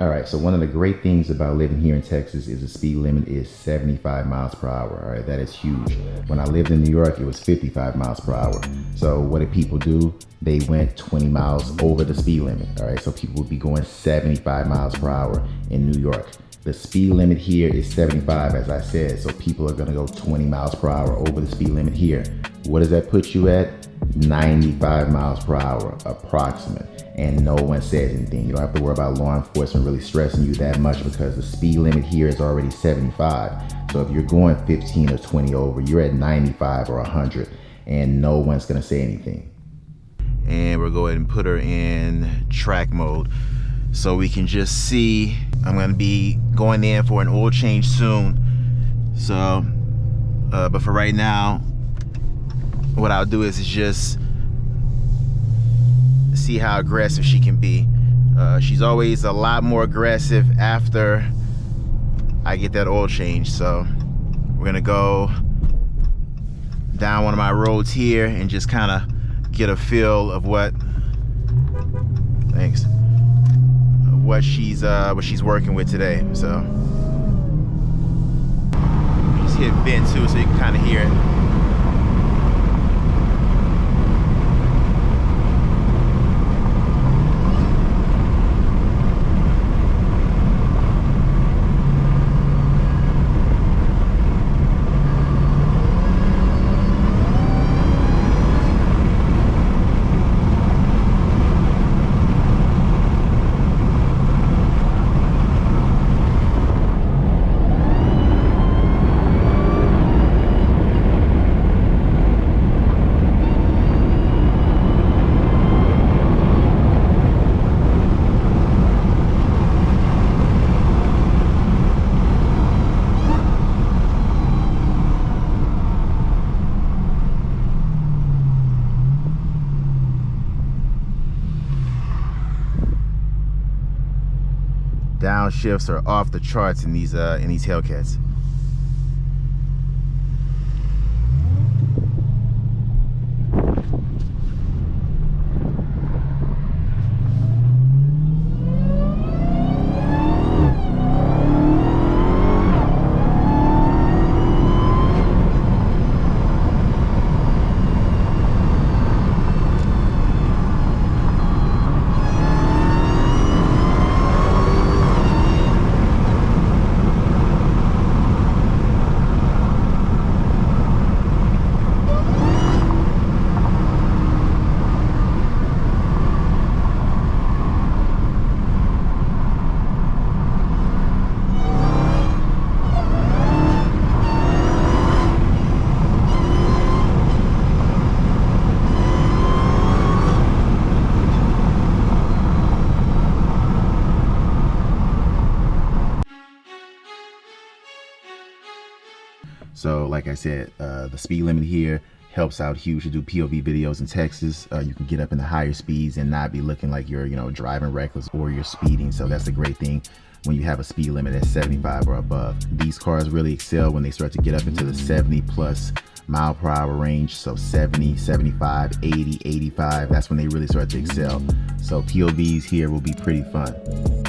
All right, so one of the great things about living here in Texas is the speed limit is 75 miles per hour. All right, that is huge. When I lived in New York, it was 55 miles per hour. So what did people do? They went 20 miles over the speed limit. All right, so people would be going 75 miles per hour in New York. The speed limit here is 75, as I said, so people are gonna go 20 miles per hour over the speed limit here. What does that put you at? 95 miles per hour, approximate. And no one says anything. You don't have to worry about law enforcement really stressing you that much because the speed limit here is already 75. So if you're going 15 or 20 over, you're at 95 or 100 and no one's gonna say anything. And we'll go ahead and put her in track mode so we can just see. I'm gonna be going in for an oil change soon. So, but for right now, what I'll do is just see how aggressive she can be. She's always a lot more aggressive after I get that oil change. So we're gonna go down one of my roads here and just kind of get a feel of what she's working with today. So just hit vent too so you can kind of hear it. Downshifts are off the charts in these Hellcats. So like I said, the speed limit here helps out huge to do POV videos in Texas. You can get up in the higher speeds and not be looking like you're, driving reckless or you're speeding. So that's the great thing when you have a speed limit at 75 or above. These cars really excel when they start to get up into the 70 plus mile per hour range. So 70, 75, 80, 85, that's when they really start to excel. So POVs here will be pretty fun.